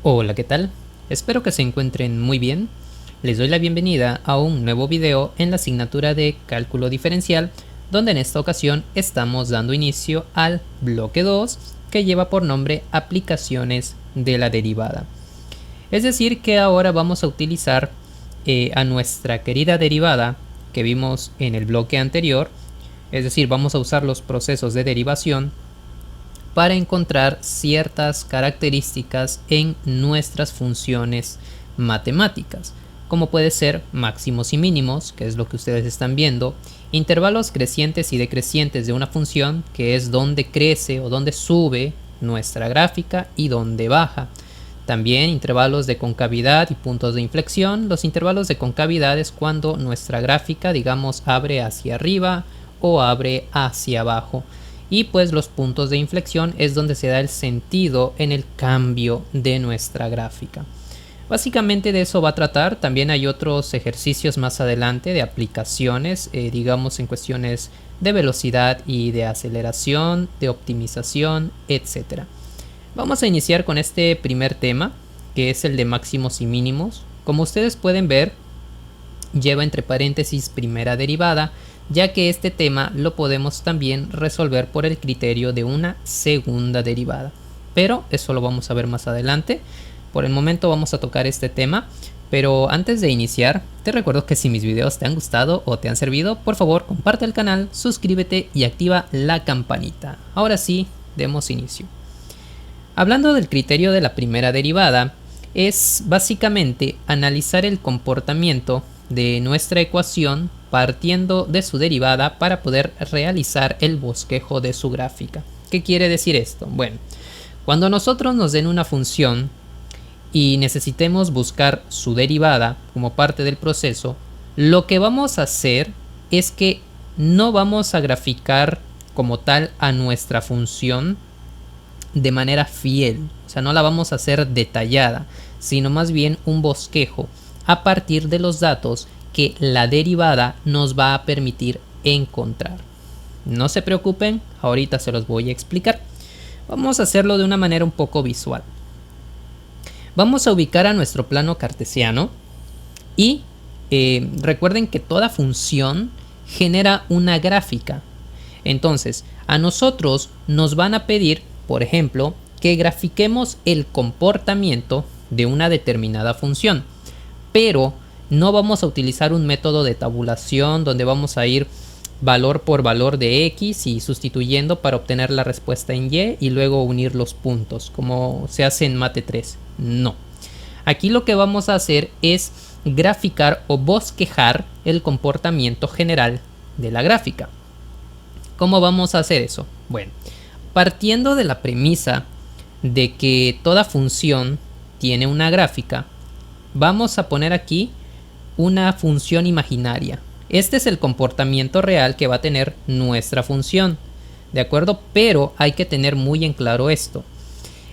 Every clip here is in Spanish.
Hola, ¿qué tal? Espero que se encuentren muy bien. Les doy la bienvenida a un nuevo video en la asignatura de cálculo diferencial, donde en esta ocasión estamos dando inicio al bloque 2, que lleva por nombre aplicaciones de la derivada. Es decir, que ahora vamos a utilizar a nuestra querida derivada que vimos en el bloque anterior, es decir, vamos a usar los procesos de derivación para encontrar ciertas características en nuestras funciones matemáticas, como puede ser máximos y mínimos, que es lo que ustedes están viendo, intervalos crecientes y decrecientes de una función, que es donde crece o donde sube nuestra gráfica y donde baja. También intervalos de concavidad y puntos de inflexión. Los intervalos de concavidad es cuando nuestra gráfica, digamos, abre hacia arriba o abre hacia abajo. Y pues los puntos de inflexión es donde se da el sentido en el cambio de nuestra gráfica. Básicamente de eso va a tratar. También hay otros ejercicios más adelante de aplicaciones, digamos en cuestiones de velocidad y de aceleración, de optimización, etc. Vamos a iniciar con este primer tema, que es el de máximos y mínimos. Como ustedes pueden ver, lleva entre paréntesis primera derivada, ya que este tema lo podemos también resolver por el criterio de una segunda derivada. Pero eso lo vamos a ver más adelante. Por el momento vamos a tocar este tema. Pero antes de iniciar, te recuerdo que si mis videos te han gustado o te han servido, por favor comparte el canal, suscríbete y activa la campanita. Ahora sí, demos inicio. Hablando del criterio de la primera derivada, es básicamente analizar el comportamiento de nuestra ecuación partiendo de su derivada para poder realizar el bosquejo de su gráfica. ¿Qué quiere decir esto? Bueno, cuando nosotros nos den una función y necesitemos buscar su derivada como parte del proceso, lo que vamos a hacer es que no vamos a graficar como tal a nuestra función de manera fiel, o sea, no la vamos a hacer detallada, sino más bien un bosquejo a partir de los datos que la derivada nos va a permitir encontrar. No se preocupen, ahorita se los voy a explicar. Vamos a hacerlo de una manera un poco visual. Vamos a ubicar a nuestro plano cartesiano y recuerden que toda función genera una gráfica. Entonces, a nosotros nos van a pedir, por ejemplo, que grafiquemos el comportamiento de una determinada función, pero no vamos a utilizar un método de tabulación donde vamos a ir valor por valor de x y sustituyendo para obtener la respuesta en y y luego unir los puntos, como se hace en Mate 3. No. Aquí lo que vamos a hacer es graficar o bosquejar el comportamiento general de la gráfica. ¿Cómo vamos a hacer eso? Bueno, partiendo de la premisa de que toda función tiene una gráfica, vamos a poner aquí una función imaginaria. Este es el comportamiento real que va a tener nuestra función, ¿de acuerdo? Pero hay que tener muy en claro esto.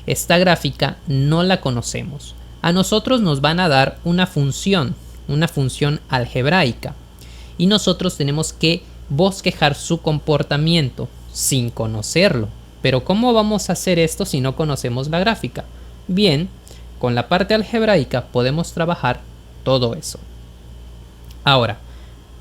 Esta gráfica no la conocemos. A nosotros nos van a dar una función algebraica, y nosotros tenemos que bosquejar su comportamiento sin conocerlo. Pero ¿cómo vamos a hacer esto si no conocemos la gráfica? Bien, con la parte algebraica podemos trabajar todo eso. Ahora,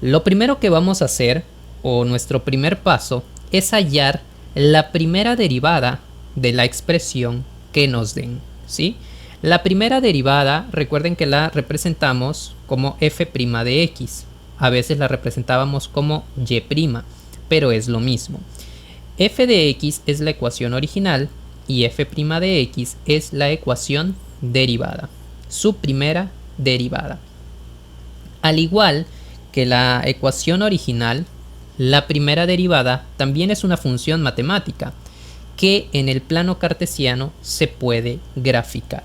lo primero que vamos a hacer, o nuestro primer paso, es hallar la primera derivada de la expresión que nos den, ¿sí? La primera derivada, recuerden que la representamos como f' de x. A veces la representábamos como y', pero es lo mismo. F de x es la ecuación original y f' de x es la ecuación derivada, su primera derivada. Al igual que la ecuación original, la primera derivada también es una función matemática que en el plano cartesiano se puede graficar.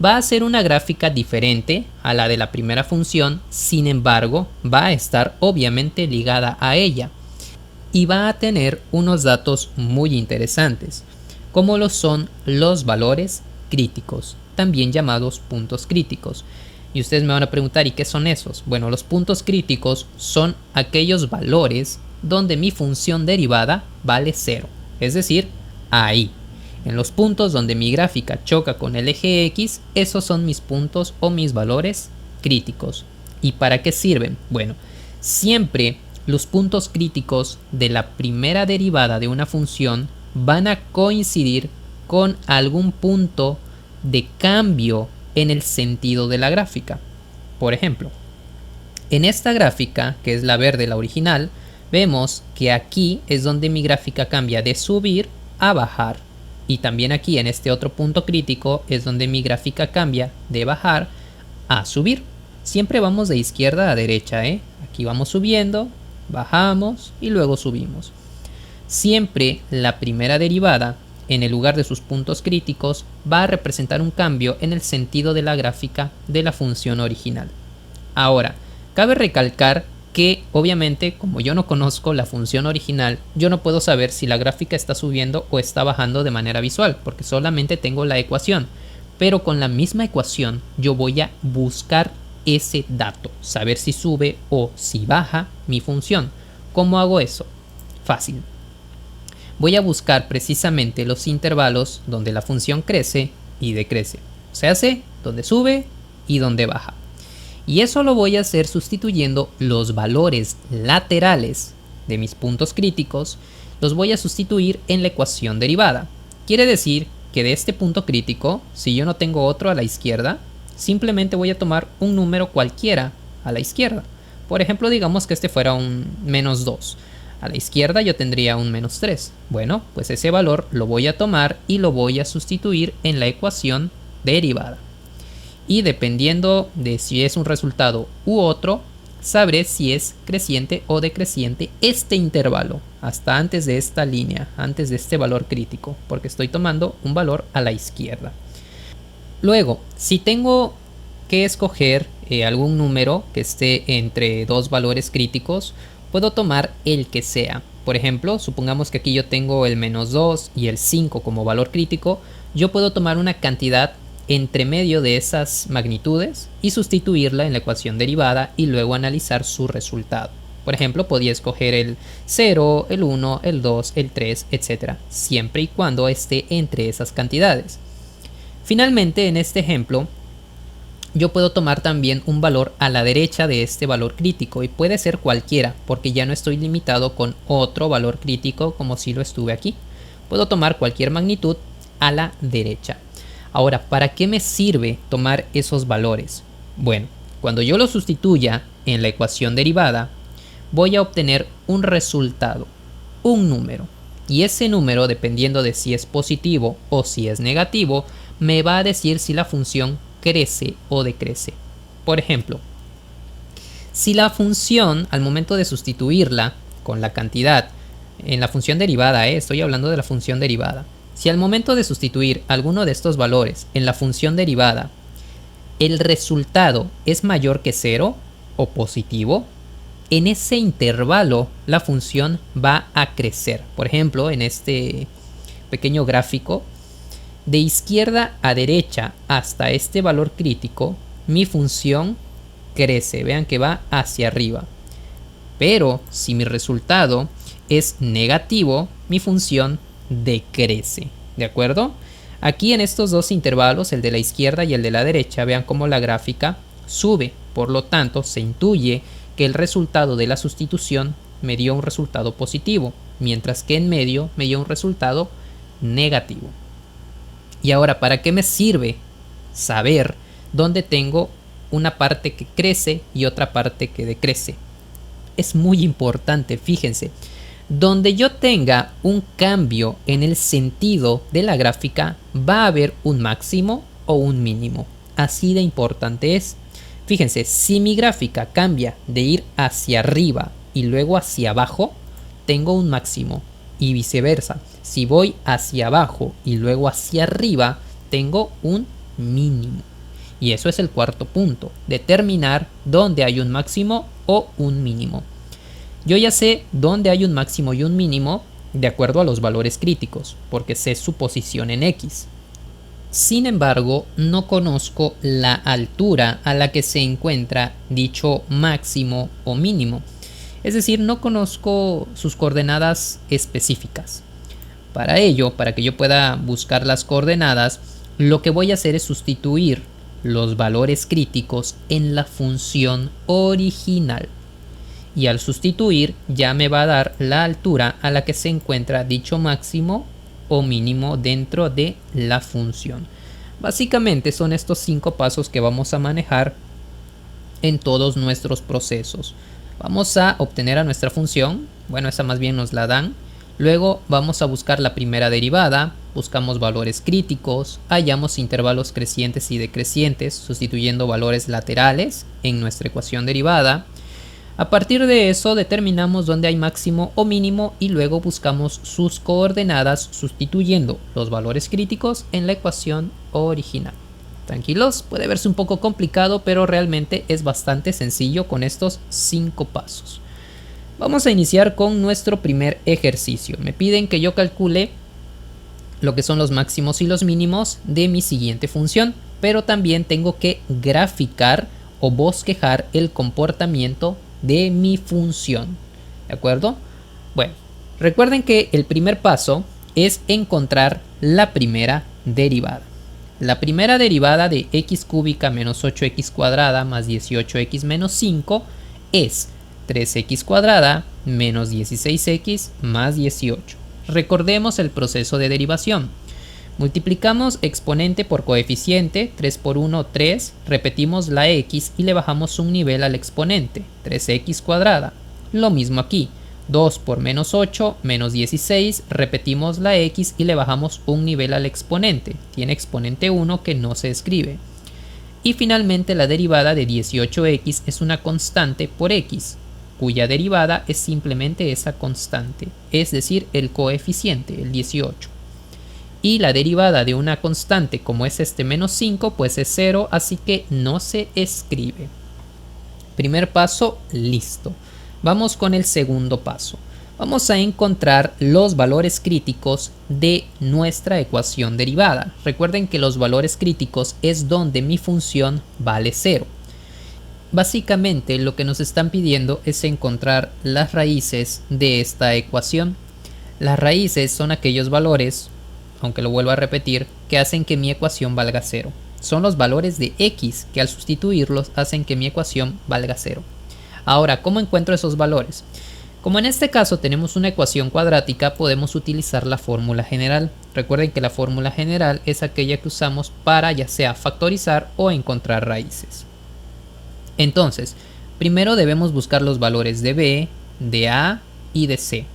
Va a ser una gráfica diferente a la de la primera función, sin embargo, va a estar obviamente ligada a ella y va a tener unos datos muy interesantes, como lo son los valores críticos, también llamados puntos críticos. Y ustedes me van a preguntar, ¿y qué son esos? Bueno, los puntos críticos son aquellos valores donde mi función derivada vale 0, es decir, ahí. En los puntos donde mi gráfica choca con el eje X, esos son mis puntos o mis valores críticos. ¿Y para qué sirven? Bueno, siempre los puntos críticos de la primera derivada de una función van a coincidir con algún punto de cambio en el sentido de la gráfica. Por ejemplo, en esta gráfica, que es la verde, la original, vemos que aquí es donde mi gráfica cambia de subir a bajar. Y también aquí en este otro punto crítico es donde mi gráfica cambia de bajar a subir. Siempre vamos de izquierda a derecha, Aquí vamos subiendo, bajamos y luego subimos. Siempre la primera derivada, en el lugar de sus puntos críticos, va a representar un cambio en el sentido de la gráfica de la función original. Ahora, cabe recalcar que obviamente, como yo no conozco la función original, yo no puedo saber si la gráfica está subiendo o está bajando de manera visual, porque solamente tengo la ecuación. Pero con la misma ecuación yo voy a buscar ese dato, saber si sube o si baja mi función. ¿Cómo hago eso? Fácil. Voy a buscar precisamente los intervalos donde la función crece y decrece. O sea, donde sube y donde baja. Y eso lo voy a hacer sustituyendo los valores laterales de mis puntos críticos, los voy a sustituir en la ecuación derivada. Quiere decir que de este punto crítico, si yo no tengo otro a la izquierda, simplemente voy a tomar un número cualquiera a la izquierda. Por ejemplo, digamos que este fuera un -2. A la izquierda yo tendría un -3. Bueno, pues ese valor lo voy a tomar y lo voy a sustituir en la ecuación derivada. Y dependiendo de si es un resultado u otro, sabré si es creciente o decreciente este intervalo, hasta antes de esta línea, antes de este valor crítico, porque estoy tomando un valor a la izquierda. Luego, si tengo que escoger algún número que esté entre dos valores críticos, puedo tomar el que sea. Por ejemplo, supongamos que aquí yo tengo el -2 y el 5 como valor crítico, yo puedo tomar una cantidad entre medio de esas magnitudes y sustituirla en la ecuación derivada y luego analizar su resultado. Por ejemplo, podía escoger el 0, el 1, el 2, el 3, etc. siempre y cuando esté entre esas cantidades. Finalmente, en este ejemplo, yo puedo tomar también un valor a la derecha de este valor crítico y puede ser cualquiera porque ya no estoy limitado con otro valor crítico como si lo estuve aquí. Puedo tomar cualquier magnitud a la derecha. Ahora, ¿para qué me sirve tomar esos valores? Bueno, cuando yo los sustituya en la ecuación derivada, voy a obtener un resultado, un número. Y ese número, dependiendo de si es positivo o si es negativo, me va a decir si la función crece o decrece. Por ejemplo, si la función, al momento de sustituirla con la cantidad, en la función derivada, estoy hablando de la función derivada. Si al momento de sustituir alguno de estos valores en la función derivada, el resultado es mayor que 0 o positivo, en ese intervalo la función va a crecer. Por ejemplo, en este pequeño gráfico, de izquierda a derecha hasta este valor crítico, mi función crece. Vean que va hacia arriba. Pero si mi resultado es negativo, mi función decrece. ¿De acuerdo? Aquí en estos dos intervalos, el de la izquierda y el de la derecha, vean cómo la gráfica sube. Por lo tanto, se intuye que el resultado de la sustitución me dio un resultado positivo, mientras que en medio me dio un resultado negativo. Y ahora, ¿para qué me sirve saber dónde tengo una parte que crece y otra parte que decrece? Es muy importante, fíjense. Donde yo tenga un cambio en el sentido de la gráfica, va a haber un máximo o un mínimo. Así de importante es. Fíjense, si mi gráfica cambia de ir hacia arriba y luego hacia abajo, tengo un máximo. Y viceversa, si voy hacia abajo y luego hacia arriba, tengo un mínimo. Y eso es el cuarto punto, determinar dónde hay un máximo o un mínimo. Yo ya sé dónde hay un máximo y un mínimo de acuerdo a los valores críticos, porque sé su posición en X. Sin embargo, no conozco la altura a la que se encuentra dicho máximo o mínimo. Es decir, no conozco sus coordenadas específicas. Para ello, para que yo pueda buscar las coordenadas, lo que voy a hacer es sustituir los valores críticos en la función original. Y al sustituir ya me va a dar la altura a la que se encuentra dicho máximo o mínimo dentro de la función. Básicamente son estos 5 pasos que vamos a manejar en todos nuestros procesos. Vamos a obtener a nuestra función, bueno, esa más bien nos la dan. Luego vamos a buscar la primera derivada, buscamos valores críticos, hallamos intervalos crecientes y decrecientes, sustituyendo valores laterales en nuestra ecuación derivada. A partir de eso determinamos dónde hay máximo o mínimo y luego buscamos sus coordenadas sustituyendo los valores críticos en la ecuación original. Tranquilos, puede verse un poco complicado, pero realmente es bastante sencillo con estos 5 pasos. Vamos a iniciar con nuestro primer ejercicio. Me piden que yo calcule lo que son los máximos y los mínimos de mi siguiente función, pero también tengo que graficar o bosquejar el comportamiento de mi función. ¿De acuerdo? Bueno, recuerden que el primer paso es encontrar la primera derivada. La primera derivada de x cúbica menos 8x cuadrada más 18x menos 5 es 3x cuadrada menos 16x más 18. Recordemos el proceso de derivación. Multiplicamos exponente por coeficiente, 3 por 1, 3, repetimos la x y le bajamos un nivel al exponente, 3x cuadrada. Lo mismo aquí, 2 por menos 8, menos 16, repetimos la x y le bajamos un nivel al exponente, tiene exponente 1 que no se escribe. Y finalmente la derivada de 18x es una constante por x, cuya derivada es simplemente esa constante, es decir, el coeficiente, el 18. Y la derivada de una constante como es este menos 5, pues es 0, así que no se escribe. Primer paso, listo. Vamos con el segundo paso. Vamos a encontrar los valores críticos de nuestra ecuación derivada. Recuerden que los valores críticos es donde mi función vale 0. Básicamente lo que nos están pidiendo es encontrar las raíces de esta ecuación. Las raíces son aquellos valores, aunque lo vuelvo a repetir, que hacen que mi ecuación valga 0. Son los valores de x que al sustituirlos hacen que mi ecuación valga 0. Ahora, ¿cómo encuentro esos valores? Como en este caso tenemos una ecuación cuadrática, podemos utilizar la fórmula general. Recuerden que la fórmula general es aquella que usamos para ya sea factorizar o encontrar raíces. Entonces, primero debemos buscar los valores de b, de a y de c.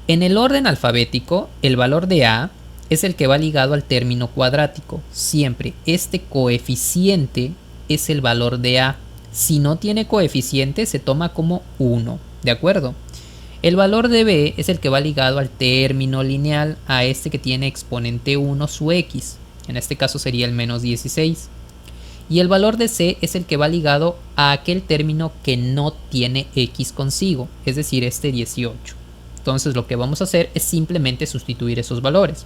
En el orden alfabético, el valor de a es el que va ligado al término cuadrático. Siempre este coeficiente es el valor de a. Si no tiene coeficiente, se toma como 1. ¿De acuerdo? El valor de b es el que va ligado al término lineal, a este que tiene exponente 1 su x. En este caso sería el menos 16. Y el valor de c es el que va ligado a aquel término que no tiene x consigo, es decir, este 18. Entonces lo que vamos a hacer es simplemente sustituir esos valores.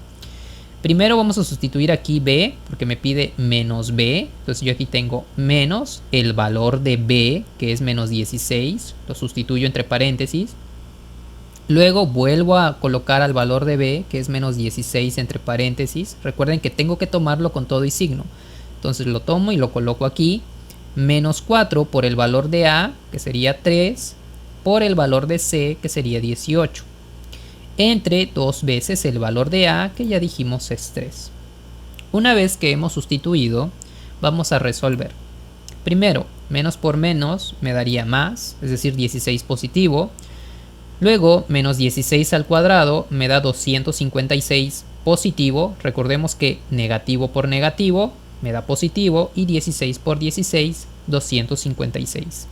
Primero vamos a sustituir aquí b, porque me pide menos b. Entonces yo aquí tengo menos el valor de b, que es menos 16. Lo sustituyo entre paréntesis. Luego vuelvo a colocar al valor de b, que es menos 16 entre paréntesis. Recuerden que tengo que tomarlo con todo y signo. Entonces lo tomo y lo coloco aquí. Menos 4 por el valor de a, que sería 3, por el valor de c, que sería 18. Entre 2 veces el valor de a, que ya dijimos es 3. Una vez que hemos sustituido, vamos a resolver. Primero, menos por menos me daría más, es decir, 16 positivo. Luego, menos 16 al cuadrado me da 256 positivo. Recordemos que negativo por negativo me da positivo y 16 por 16, 256.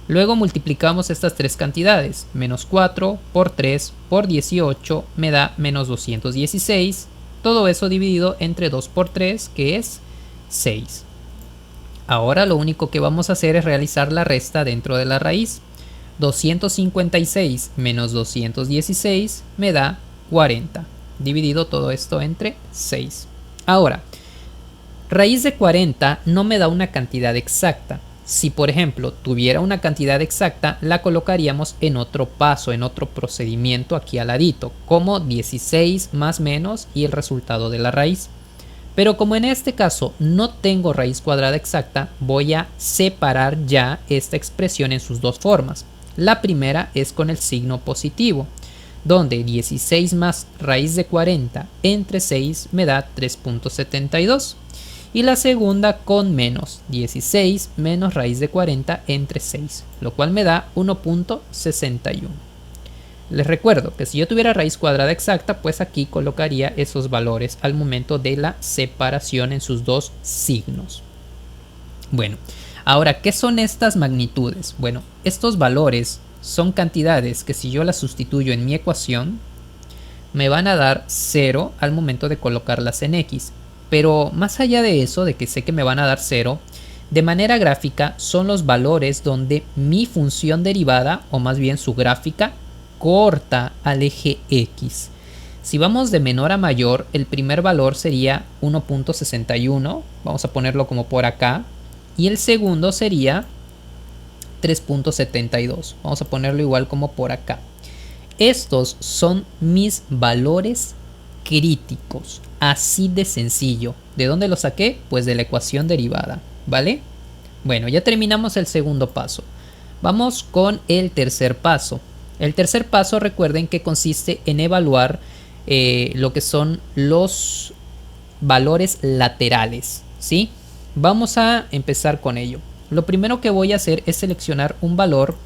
Luego multiplicamos estas tres cantidades, menos 4 por 3 por 18 me da menos 216, todo eso dividido entre 2 por 3 que es 6. Ahora lo único que vamos a hacer es realizar la resta dentro de la raíz. 256 menos 216 me da 40, dividido todo esto entre 6. Ahora, raíz de 40 no me da una cantidad exacta. Si por ejemplo tuviera una cantidad exacta, la colocaríamos en otro paso, en otro procedimiento aquí al ladito, como 16 más menos y el resultado de la raíz. Pero como en este caso no tengo raíz cuadrada exacta, voy a separar ya esta expresión en sus dos formas. La primera es con el signo positivo, donde 16 más raíz de 40 entre 6 me da 3.72. Y la segunda con menos 16 menos raíz de 40 entre 6, lo cual me da 1.61. Les recuerdo que si yo tuviera raíz cuadrada exacta, pues aquí colocaría esos valores al momento de la separación en sus dos signos. Bueno, ahora, ¿qué son estas magnitudes? Bueno, estos valores son cantidades que si yo las sustituyo en mi ecuación, me van a dar 0 al momento de colocarlas en X. Pero más allá de eso, de que sé que me van a dar 0, de manera gráfica son los valores donde mi función derivada, o más bien su gráfica, corta al eje X. Si vamos de menor a mayor, el primer valor sería 1.61, vamos a ponerlo como por acá, y el segundo sería 3.72, vamos a ponerlo igual como por acá. Estos son mis valores críticos, así de sencillo. ¿De dónde lo saqué? Pues de la ecuación derivada, ¿vale? Bueno, ya terminamos el segundo paso. Vamos con el tercer paso. El tercer paso, recuerden que consiste en evaluar lo que son los valores laterales, ¿sí? Vamos a empezar con ello. Lo primero que voy a hacer es seleccionar un valor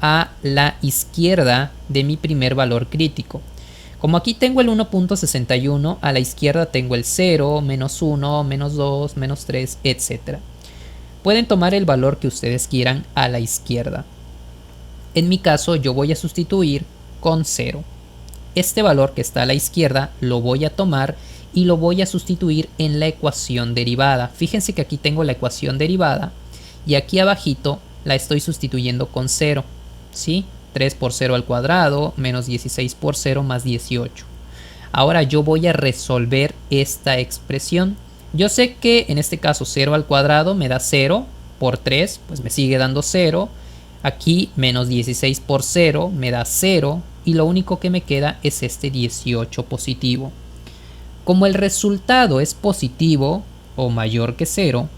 a la izquierda de mi primer valor crítico. Como aquí tengo el 1.61, a la izquierda tengo el 0, menos 1, menos 2, menos 3, etc. Pueden tomar el valor que ustedes quieran a la izquierda. En mi caso yo voy a sustituir con 0. Este valor que está a la izquierda lo voy a tomar y lo voy a sustituir en la ecuación derivada. Fíjense que aquí tengo la ecuación derivada y aquí abajito la estoy sustituyendo con 0, ¿sí? 3 por 0 al cuadrado menos 16 por 0 más 18. Ahora yo voy a resolver esta expresión. Yo sé que en este caso 0 al cuadrado me da 0 por 3, pues me sigue dando 0. Aquí menos 16 por 0 me da 0 y lo único que me queda es este 18 positivo. Como el resultado es positivo o mayor que 0,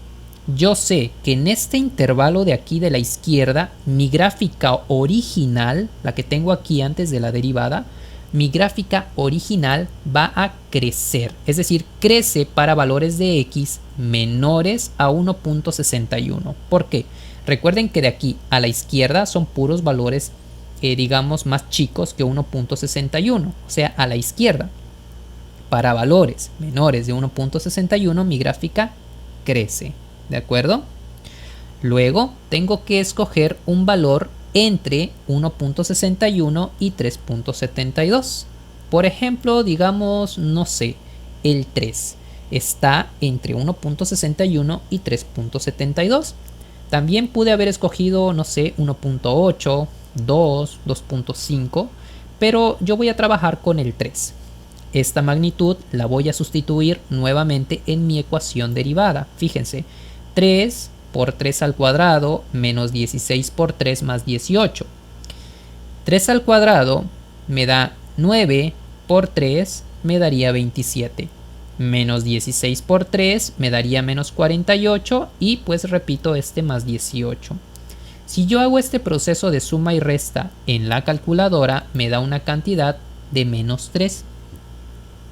yo sé que en este intervalo de aquí de la izquierda, mi gráfica original, la que tengo aquí antes de la derivada, mi gráfica original va a crecer. Es decir, crece para valores de X menores a 1.61. ¿Por qué? Recuerden que de aquí a la izquierda son puros valores, digamos, más chicos que 1.61. O sea, a la izquierda. Para valores menores de 1.61, mi gráfica crece. ¿De acuerdo? Luego tengo que escoger un valor entre 1.61 y 3.72. Por ejemplo, digamos, no sé, el 3 está entre 1.61 y 3.72. También pude haber escogido, no sé, 1.8, 2, 2.5, pero yo voy a trabajar con el 3. Esta magnitud la voy a sustituir nuevamente en mi ecuación derivada. Fíjense, 3 por 3 al cuadrado menos 16 por 3 más 18. 3 al cuadrado me da 9 por 3 me daría 27. Menos 16 por 3 me daría menos 48 y pues repito este más 18. Si yo hago este proceso de suma y resta en la calculadora me da una cantidad de menos 3.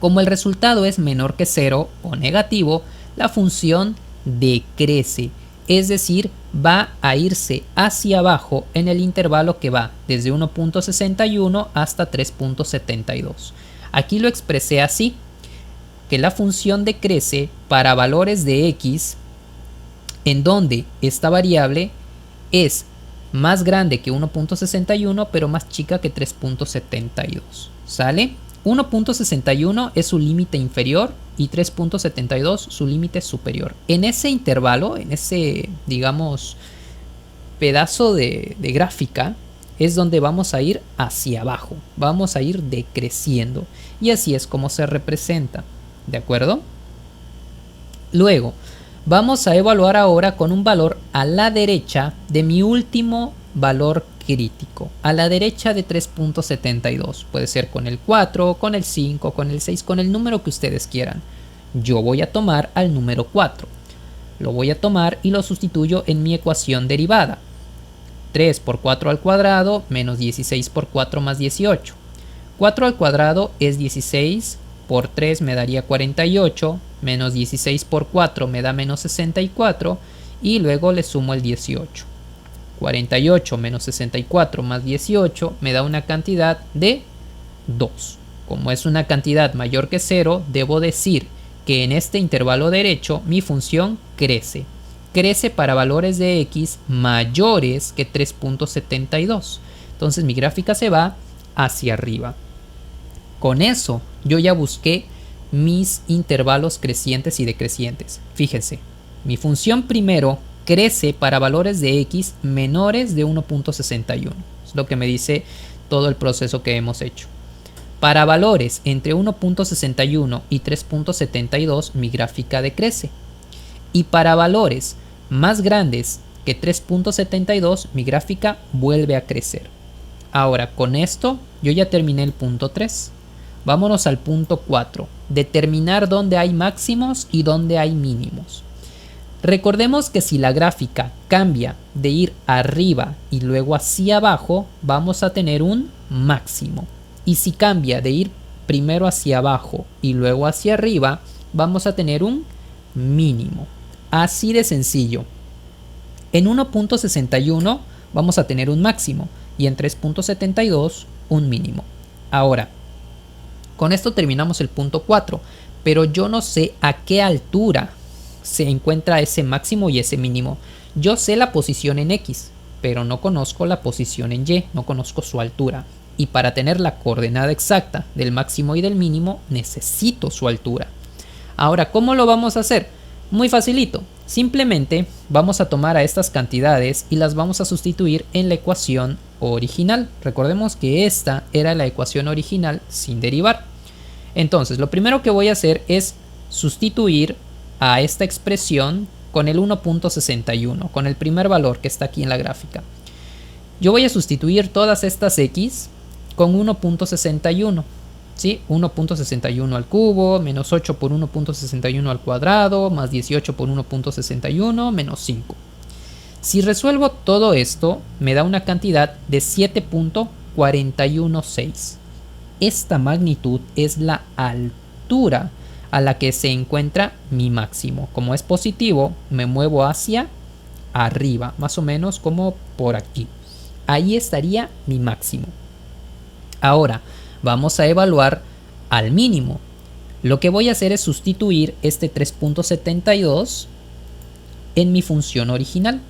Como el resultado es menor que 0 o negativo, la función decrece, es decir, va a irse hacia abajo en el intervalo que va desde 1.61 hasta 3.72. Aquí lo expresé así, que la función decrece para valores de X en donde esta variable es más grande que 1.61 pero más chica que 3.72. ¿Sale? 1.61 es su límite inferior y 3.72 su límite superior. En ese intervalo, en ese, digamos, pedazo de gráfica, es donde vamos a ir hacia abajo. Vamos a ir decreciendo. Y así es como se representa. ¿De acuerdo? Luego, Vamos a evaluar ahora con un valor a la derecha de mi último valor crítico, a la derecha de 3.72. Puede ser con el 4, con el 5, con el 6, con el número que ustedes quieran. Yo voy a tomar al número 4. Lo voy a tomar y lo sustituyo en mi ecuación derivada. 3 por 4 al cuadrado menos 16 por 4 más 18. 4 al cuadrado es 16, por 3 me daría 48, menos 16 por 4 me da menos 64 y luego le sumo el 18. 48 menos 64 más 18 me da una cantidad de 2. Como es una cantidad mayor que 0, debo decir que en este intervalo derecho mi función crece. Crece para valores de x mayores que 3.72. Entonces mi gráfica se va hacia arriba. Con eso yo ya busqué mis intervalos crecientes y decrecientes. Fíjense, mi función primero crece para valores de x menores de 1.61. Es lo que me dice todo el proceso que hemos hecho. Para valores entre 1.61 y 3.72 mi gráfica decrece. Y para valores más grandes que 3.72 mi gráfica vuelve a crecer. Ahora con esto yo ya terminé el punto 3. Vámonos al punto 4, determinar dónde hay máximos y dónde hay mínimos. Recordemos que si la gráfica cambia de ir arriba y luego hacia abajo, vamos a tener un máximo. Y si cambia de ir primero hacia abajo y luego hacia arriba, vamos a tener un mínimo. Así de sencillo. En 1.61 vamos a tener un máximo y en 3.72 un mínimo. Ahora, con esto terminamos el punto 4, pero yo no sé a qué altura se encuentra ese máximo y ese mínimo. Yo sé la posición en X, pero no conozco la posición en Y, no conozco su altura. Y para tener la coordenada exacta del máximo y del mínimo, necesito su altura. Ahora, ¿cómo lo vamos a hacer? Muy facilito. Simplemente vamos a tomar a estas cantidades y las vamos a sustituir en la ecuación original. Recordemos que esta era la ecuación original sin derivar. Entonces, lo primero que voy a hacer es sustituir a esta expresión con el 1.61, con el primer valor que está aquí en la gráfica. Yo voy a sustituir todas estas x con 1.61. ¿Sí? 1.61 al cubo, menos 8 por 1.61 al cuadrado, más 18 por 1.61, menos 5. Si resuelvo todo esto, me da una cantidad de 7.416. Esta magnitud es la altura a la que se encuentra mi máximo. Como es positivo, me muevo hacia arriba, más o menos como por aquí. Ahí estaría mi máximo. Ahora, vamos a evaluar al mínimo. Lo que voy a hacer es sustituir este 3.72 en mi función original.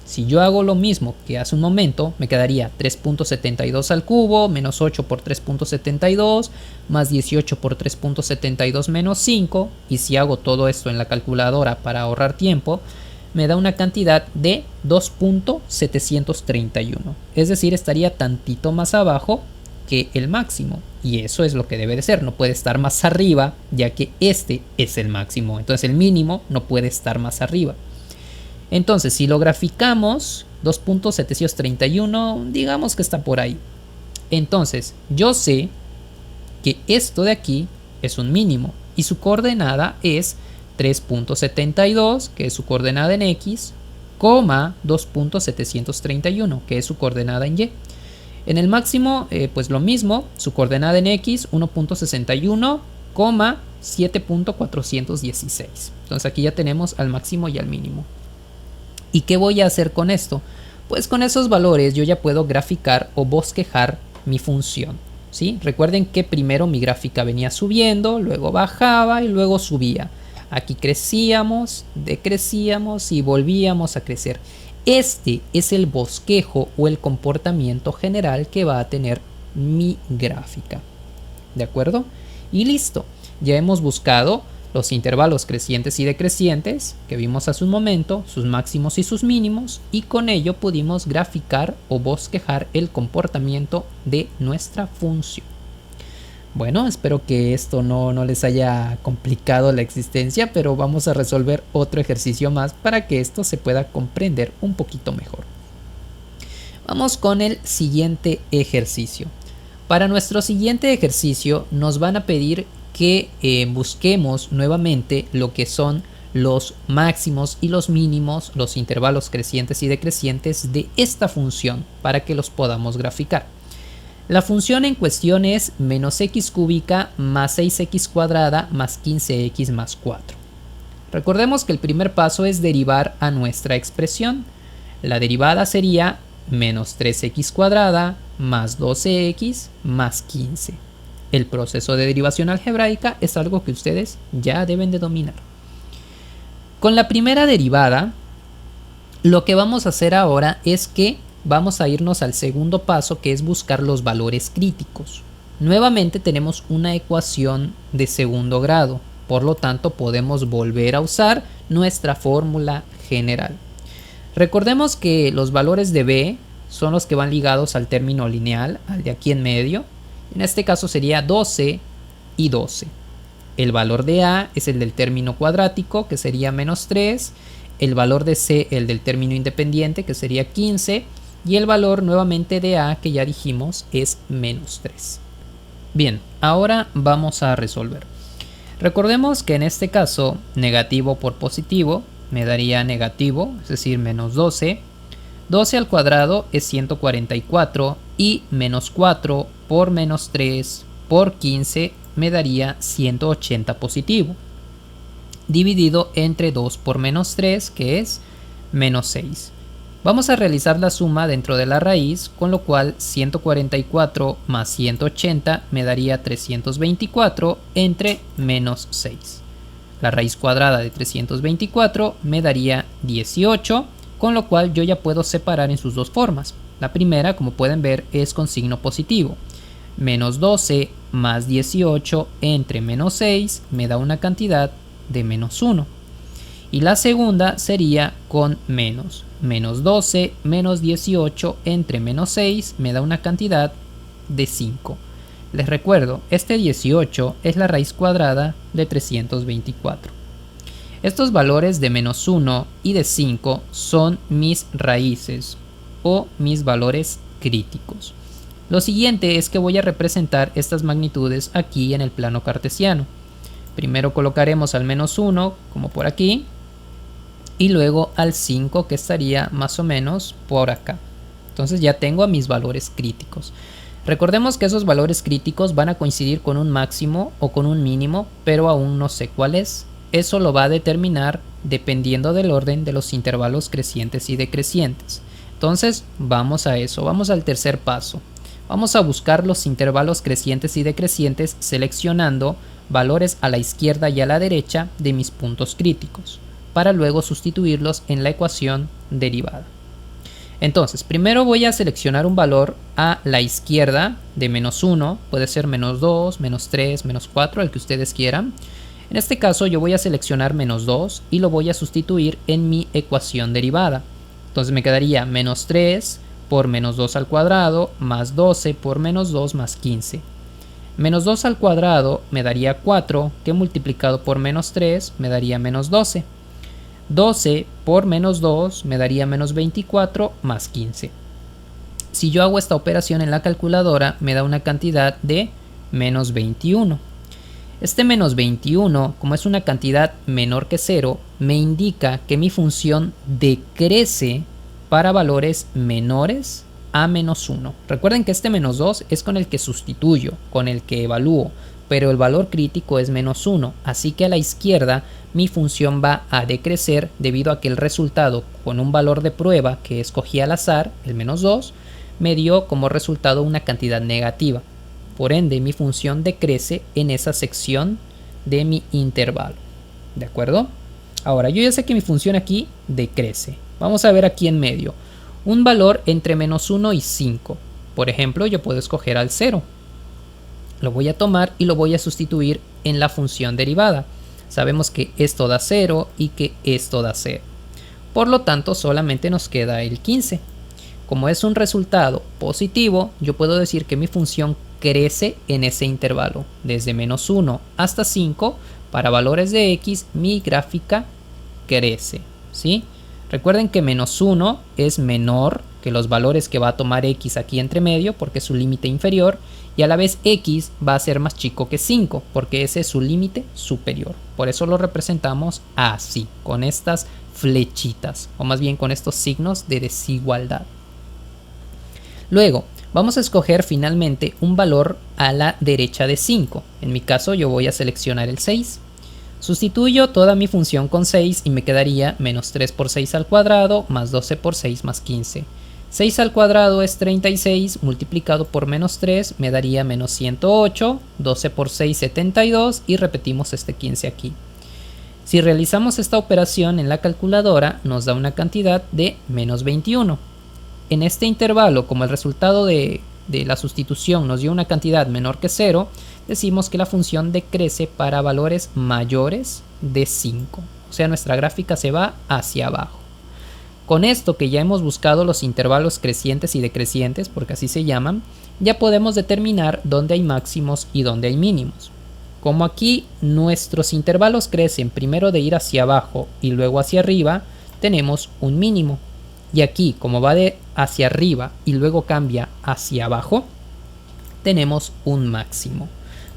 Si yo hago lo mismo que hace un momento, me quedaría 3.72 al cubo, menos 8 por 3.72, más 18 por 3.72 menos 5. Y si hago todo esto en la calculadora para ahorrar tiempo, me da una cantidad de 2.731. Es decir, estaría tantito más abajo que el máximo, y eso es lo que debe de ser. No puede estar más arriba, ya que este es el máximo. Entonces el mínimo no puede estar más arriba. Entonces si lo graficamos, 2.731, digamos que está por ahí. Entonces yo sé que esto de aquí es un mínimo y su coordenada es 3.72, que es su coordenada en X, coma 2.731, que es su coordenada en Y. En el máximo, pues lo mismo, su coordenada en X, 1.61, 7.416. Entonces aquí ya tenemos al máximo y al mínimo. ¿Y qué voy a hacer con esto? Pues con esos valores yo ya puedo graficar o bosquejar mi función, ¿sí? Recuerden que primero mi gráfica venía subiendo, luego bajaba y luego subía. Aquí crecíamos, decrecíamos y volvíamos a crecer. Este es el bosquejo o el comportamiento general que va a tener mi gráfica. ¿De acuerdo? Y listo. Ya hemos buscado los intervalos crecientes y decrecientes que vimos hace un momento, sus máximos y sus mínimos, y con ello pudimos graficar o bosquejar el comportamiento de nuestra función. Bueno, espero que esto no les haya complicado la existencia, pero vamos a resolver otro ejercicio más para que esto se pueda comprender un poquito mejor. Vamos con el siguiente ejercicio. Para nuestro siguiente ejercicio nos van a pedir que busquemos nuevamente lo que son los máximos y los mínimos, los intervalos crecientes y decrecientes de esta función para que los podamos graficar. La función en cuestión es menos x cúbica más 6x cuadrada más 15x más 4. Recordemos que el primer paso es derivar a nuestra expresión. La derivada sería menos 3x cuadrada más 12x más 15. El proceso de derivación algebraica es algo que ustedes ya deben de dominar. Con la primera derivada, lo que vamos a hacer ahora es que vamos a irnos al segundo paso, que es buscar los valores críticos. Nuevamente tenemos una ecuación de segundo grado, por lo tanto podemos volver a usar nuestra fórmula general. Recordemos que los valores de b son los que van ligados al término lineal, al de aquí en medio. En este caso sería 12 y 12. El valor de a es el del término cuadrático, que sería menos 3. El valor de c, el del término independiente, que sería 15. Y el valor nuevamente de a, que ya dijimos, es menos 3. Bien, ahora vamos a resolver. Recordemos que en este caso, negativo por positivo me daría negativo, es decir, menos 12. 12 al cuadrado es 144 y menos 4 por menos 3 por 15 me daría 180 positivo. Dividido entre 2 por menos 3, que es menos 6. Vamos a realizar la suma dentro de la raíz, con lo cual 144 más 180 me daría 324 entre menos 6. La raíz cuadrada de 324 me daría 18, con lo cual yo ya puedo separar en sus dos formas. La primera, como pueden ver, es con signo positivo. Menos 12 más 18 entre menos 6 me da una cantidad de menos 1. Y la segunda sería con menos. Menos 12 menos 18 entre menos 6 me da una cantidad de 5. Les recuerdo, este 18 es la raíz cuadrada de 324. Estos valores de menos 1 y de 5 son mis raíces o mis valores críticos. Lo siguiente es que voy a representar estas magnitudes aquí en el plano cartesiano. Primero colocaremos al menos 1 como por aquí y luego al 5, que estaría más o menos por acá. Entonces ya tengo a mis valores críticos. Recordemos que esos valores críticos van a coincidir con un máximo o con un mínimo, pero aún no sé cuál es. Eso lo va a determinar dependiendo del orden de los intervalos crecientes y decrecientes. Entonces vamos a eso, vamos al tercer paso. Vamos a buscar los intervalos crecientes y decrecientes seleccionando valores a la izquierda y a la derecha de mis puntos críticos, para luego sustituirlos en la ecuación derivada. Entonces, primero voy a seleccionar un valor a la izquierda de menos 1, puede ser menos 2, menos 3, menos 4, el que ustedes quieran. En este caso yo voy a seleccionar menos 2 y lo voy a sustituir en mi ecuación derivada. Entonces me quedaría menos 3 por menos 2 al cuadrado más 12 por menos 2 más 15. Menos 2 al cuadrado me daría 4, que multiplicado por menos 3 me daría menos 12. 12 por menos 2 me daría menos 24 más 15. Si yo hago esta operación en la calculadora me da una cantidad de menos 21. Este menos 21, como es una cantidad menor que 0, me indica que mi función decrece para valores menores a menos 1. Recuerden que este menos 2 es con el que sustituyo, con el que evalúo, pero el valor crítico es menos 1, así que a la izquierda mi función va a decrecer debido a que el resultado con un valor de prueba que escogí al azar, el menos 2, me dio como resultado una cantidad negativa. Por ende, mi función decrece en esa sección de mi intervalo. ¿De acuerdo? Ahora, yo ya sé que mi función aquí decrece. Vamos a ver aquí en medio. Un valor entre menos 1 y 5. Por ejemplo, yo puedo escoger al 0. Lo voy a tomar y lo voy a sustituir en la función derivada. Sabemos que esto da 0 y que esto da 0. Por lo tanto, solamente nos queda el 15. Como es un resultado positivo, yo puedo decir que mi función crece en ese intervalo. Desde menos 1 hasta 5, para valores de x, mi gráfica crece, ¿sí? Recuerden que menos 1 es menor que los valores que va a tomar x aquí entre medio, porque es su límite inferior, y a la vez x va a ser más chico que 5, porque ese es su límite superior. Por eso lo representamos así, con estas flechitas, o más bien con estos signos de desigualdad. Luego, vamos a escoger finalmente un valor a la derecha de 5. En mi caso yo voy a seleccionar el 6. Sustituyo toda mi función con 6 y me quedaría menos 3 por 6 al cuadrado más 12 por 6 más 15. 6 al cuadrado es 36, multiplicado por menos 3 me daría menos 108, 12 por 6 72 y repetimos este 15 aquí. Si realizamos esta operación en la calculadora nos da una cantidad de menos 21. En este intervalo, como el resultado de la sustitución nos dio una cantidad menor que 0, decimos que la función decrece para valores mayores de 5. O sea, nuestra gráfica se va hacia abajo. Con esto que ya hemos buscado los intervalos crecientes y decrecientes, porque así se llaman, ya podemos determinar dónde hay máximos y dónde hay mínimos. Como aquí nuestros intervalos crecen primero de ir hacia abajo y luego hacia arriba, tenemos un mínimo. Y aquí, como va de hacia arriba y luego cambia hacia abajo, tenemos un máximo.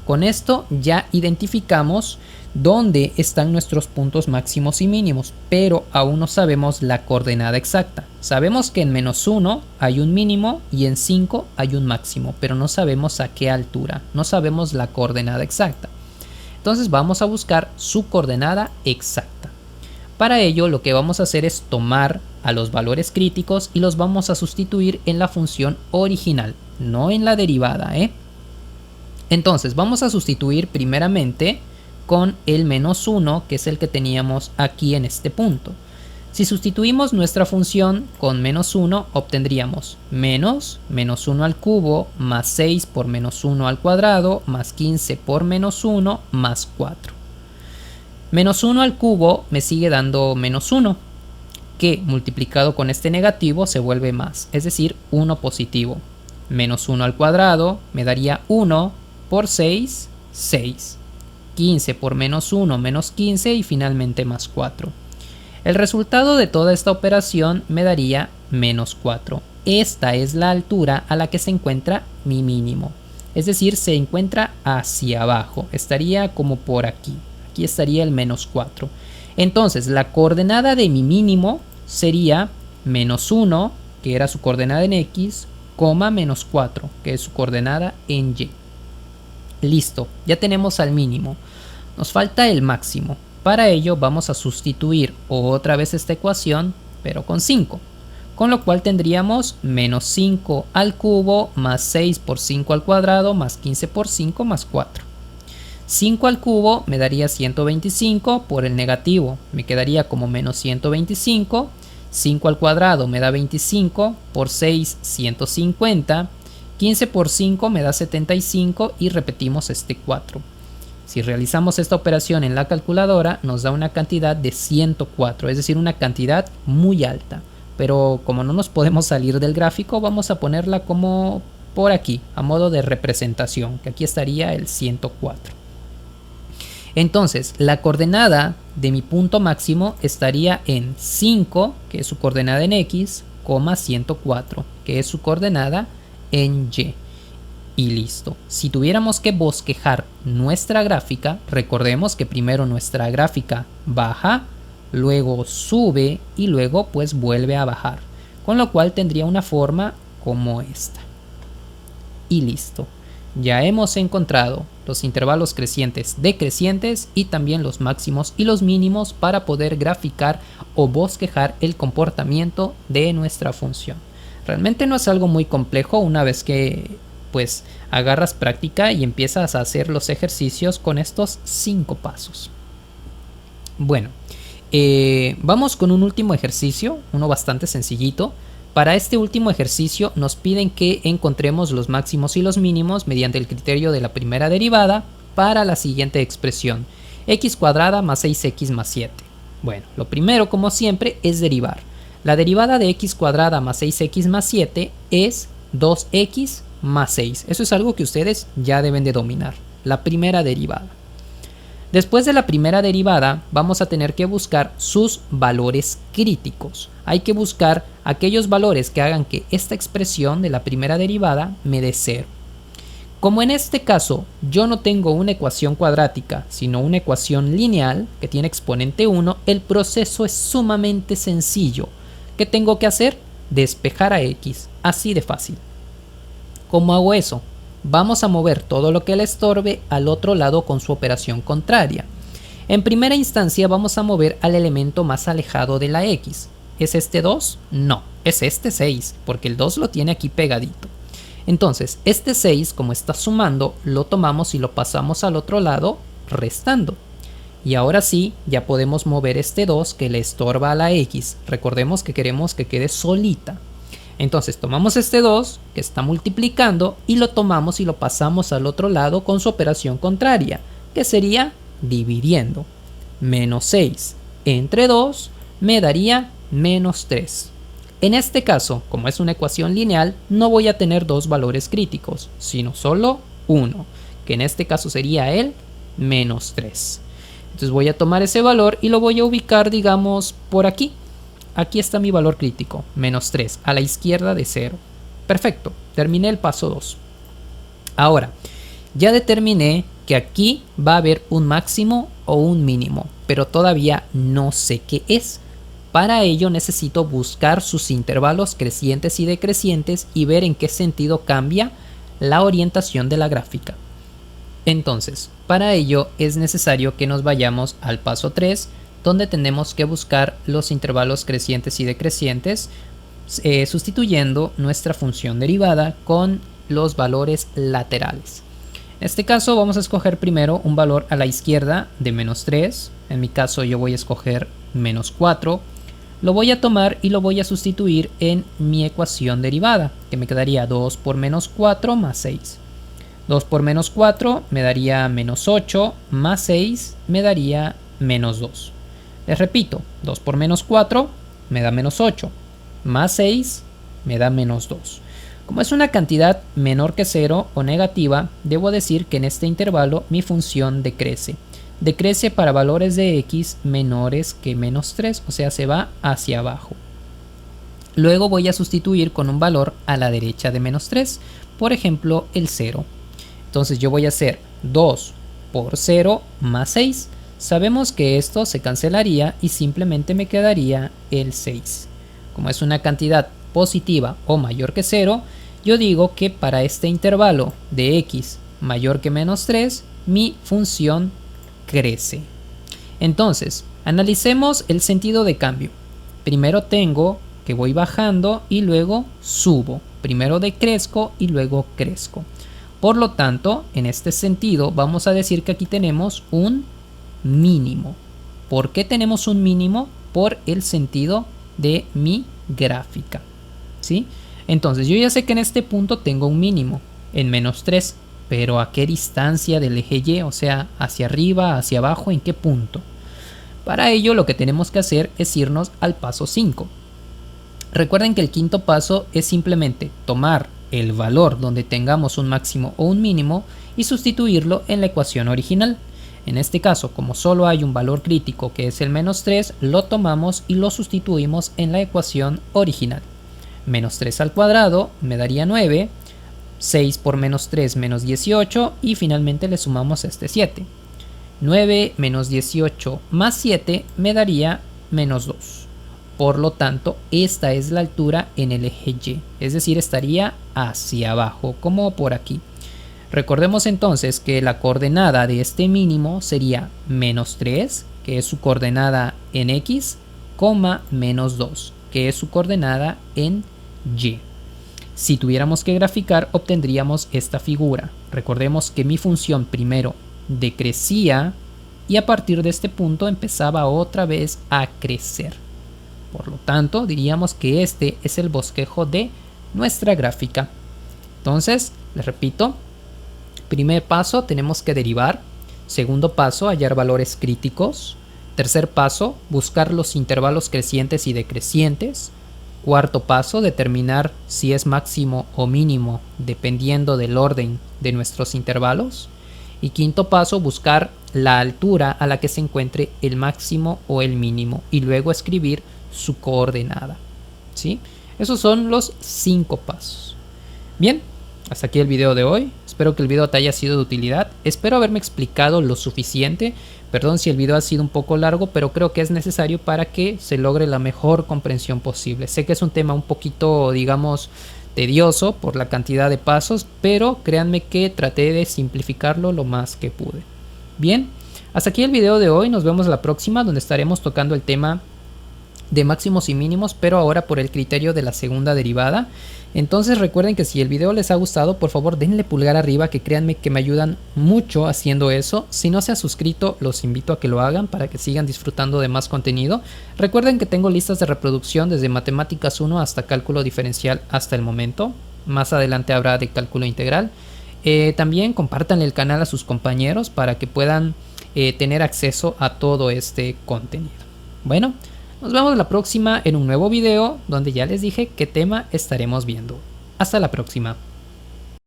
Con esto ya identificamos dónde están nuestros puntos máximos y mínimos, pero aún no sabemos la coordenada exacta. Sabemos que en menos 1 hay un mínimo y en 5 hay un máximo, pero no sabemos a qué altura, no sabemos la coordenada exacta. Entonces vamos a buscar su coordenada exacta. Para ello lo que vamos a hacer es tomar a los valores críticos y los vamos a sustituir en la función original, no en la derivada, Entonces vamos a sustituir primeramente con el menos 1, que es el que teníamos aquí en este punto. Si sustituimos nuestra función con menos 1, obtendríamos menos 1 al cubo más 6 por menos 1 al cuadrado más 15 por menos 1 más 4. Menos 1 al cubo me sigue dando menos 1, que multiplicado con este negativo se vuelve más, es decir, 1 positivo. Menos 1 al cuadrado me daría 1 por 6, 6. 15 por menos 1, menos 15 y finalmente más 4. El resultado de toda esta operación me daría menos 4. Esta es la altura a la que se encuentra mi mínimo. Es decir, se encuentra hacia abajo. Estaría como por aquí. Aquí estaría el menos 4. Entonces, la coordenada de mi mínimo sería menos 1, que era su coordenada en X, coma menos 4, que es su coordenada en Y. Listo, ya tenemos al mínimo. Nos falta el máximo. Para ello vamos a sustituir otra vez esta ecuación, pero con 5. Con lo cual tendríamos menos 5 al cubo más 6 por 5 al cuadrado más 15 por 5 más 4. 5 al cubo me daría 125, por el negativo me quedaría como menos 125. 5 al cuadrado me da 25, por 6 150. 15 por 5 me da 75 y repetimos este 4. Si realizamos esta operación en la calculadora nos da una cantidad de 104, es decir, una cantidad muy alta. Pero como no nos podemos salir del gráfico, vamos a ponerla como por aquí, a modo de representación, que aquí estaría el 104. Entonces, la coordenada de mi punto máximo estaría en 5, que es su coordenada en X, 104, que es su coordenada en Y. Y listo. Si tuviéramos que bosquejar nuestra gráfica, recordemos que primero nuestra gráfica baja, luego sube y luego pues vuelve a bajar. Con lo cual tendría una forma como esta. Y listo. Ya hemos encontrado los intervalos crecientes, decrecientes y también los máximos y los mínimos para poder graficar o bosquejar el comportamiento de nuestra función. Realmente no es algo muy complejo una vez que pues agarras práctica y empiezas a hacer los ejercicios con estos 5 pasos. Bueno, vamos con un último ejercicio, uno bastante sencillito. Para este último ejercicio nos piden que encontremos los máximos y los mínimos mediante el criterio de la primera derivada para la siguiente expresión: x cuadrada más 6x más 7. Bueno, lo primero, como siempre, es derivar. La derivada de x cuadrada más 6x más 7 es 2x más 6. Eso es algo que ustedes ya deben de dominar, la primera derivada. Después de la primera derivada vamos a tener que buscar sus valores críticos. Hay que buscar aquellos valores que hagan que esta expresión de la primera derivada me dé 0. Como en este caso yo no tengo una ecuación cuadrática, sino una ecuación lineal que tiene exponente 1, el proceso es sumamente sencillo. ¿Qué tengo que hacer? Despejar a x, así de fácil. ¿Cómo hago eso? Vamos a mover todo lo que le estorbe al otro lado con su operación contraria. En primera instancia vamos a mover al elemento más alejado de la x. ¿Es este 2? No, es este 6, porque el 2 lo tiene aquí pegadito. Entonces, este 6, como está sumando, lo tomamos y lo pasamos al otro lado, restando. Y ahora sí, ya podemos mover este 2 que le estorba a la x. Recordemos que queremos que quede solita. Entonces tomamos este 2 que está multiplicando y lo tomamos y lo pasamos al otro lado con su operación contraria, que sería dividiendo. Menos 6 entre 2 me daría menos 3. En este caso, como es una ecuación lineal, no voy a tener dos valores críticos, sino solo uno, que en este caso sería el menos 3. Entonces voy a tomar ese valor y lo voy a ubicar, digamos, por aquí. Aquí está mi valor crítico, menos 3, a la izquierda de 0. Perfecto, terminé el paso 2. Ahora, ya determiné que aquí va a haber un máximo o un mínimo, pero todavía no sé qué es. Para ello necesito buscar sus intervalos crecientes y decrecientes y ver en qué sentido cambia la orientación de la gráfica. Entonces, para ello es necesario que nos vayamos al paso 3, donde tenemos que buscar los intervalos crecientes y decrecientes, sustituyendo nuestra función derivada con los valores laterales. En este caso vamos a escoger primero un valor a la izquierda de menos 3, en mi caso yo voy a escoger menos 4, lo voy a tomar y lo voy a sustituir en mi ecuación derivada, que me quedaría 2 por menos 4 más 6. 2 por menos 4 me daría menos 8, más 6 me daría menos 2. Les repito, 2 por menos 4 me da menos 8, más 6 me da menos 2. Como es una cantidad menor que 0 o negativa, debo decir que en este intervalo mi función decrece. Decrece para valores de x menores que menos 3, o sea, se va hacia abajo. Luego voy a sustituir con un valor a la derecha de menos 3, por ejemplo, el 0. Entonces yo voy a hacer 2 por 0 más 6. Sabemos que esto se cancelaría y simplemente me quedaría el 6. Como es una cantidad positiva o mayor que 0, yo digo que para este intervalo de x mayor que menos 3, mi función crece. Entonces, analicemos el sentido de cambio. Primero tengo que voy bajando y luego subo. Primero decrezco y luego crezco. Por lo tanto, en este sentido, vamos a decir que aquí tenemos un mínimo. ¿Por qué tenemos un mínimo? Por el sentido de mi gráfica, ¿sí? Entonces yo ya sé que en este punto tengo un mínimo en menos 3, pero ¿a qué distancia del eje Y? O sea, hacia arriba, hacia abajo, ¿en qué punto? Para ello lo que tenemos que hacer es irnos al paso 5. Recuerden que el quinto paso es simplemente tomar el valor donde tengamos un máximo o un mínimo y sustituirlo en la ecuación original. En este caso, como solo hay un valor crítico que es el menos 3, lo tomamos y lo sustituimos en la ecuación original. Menos 3 al cuadrado me daría 9, 6 por menos 3 menos 18 y finalmente le sumamos este 7. 9 menos 18 más 7 me daría menos 2. Por lo tanto, esta es la altura en el eje Y, es decir, estaría hacia abajo, como por aquí. Recordemos entonces que la coordenada de este mínimo sería menos 3, que es su coordenada en x, coma menos 2, que es su coordenada en y. Si tuviéramos que graficar, obtendríamos esta figura. Recordemos que mi función primero decrecía y a partir de este punto empezaba otra vez a crecer. Por lo tanto, diríamos que este es el bosquejo de nuestra gráfica. Entonces, les repito, primer paso, tenemos que derivar. Segundo paso, hallar valores críticos. Tercer paso, buscar los intervalos crecientes y decrecientes. Cuarto paso, determinar si es máximo o mínimo dependiendo del orden de nuestros intervalos. Y quinto paso, buscar la altura a la que se encuentre el máximo o el mínimo y luego escribir su coordenada. ¿Sí? Esos son los 5 pasos. Bien, hasta aquí el video de hoy. Espero que el video te haya sido de utilidad. Espero haberme explicado lo suficiente. Perdón si el video ha sido un poco largo, pero creo que es necesario para que se logre la mejor comprensión posible. Sé que es un tema un poquito, digamos, tedioso por la cantidad de pasos, pero créanme que traté de simplificarlo lo más que pude. Bien, hasta aquí el video de hoy. Nos vemos la próxima, donde estaremos tocando el tema de máximos y mínimos, pero ahora por el criterio de la segunda derivada. Entonces recuerden que si el video les ha gustado, por favor denle pulgar arriba, que créanme que me ayudan mucho haciendo eso. Si no se han suscrito, los invito a que lo hagan para que sigan disfrutando de más contenido. Recuerden que tengo listas de reproducción desde matemáticas 1 hasta cálculo diferencial hasta el momento. Más adelante habrá de cálculo integral. También compartan el canal a sus compañeros para que puedan tener acceso a todo este contenido. Bueno, nos vemos la próxima en un nuevo video donde ya les dije qué tema estaremos viendo. Hasta la próxima.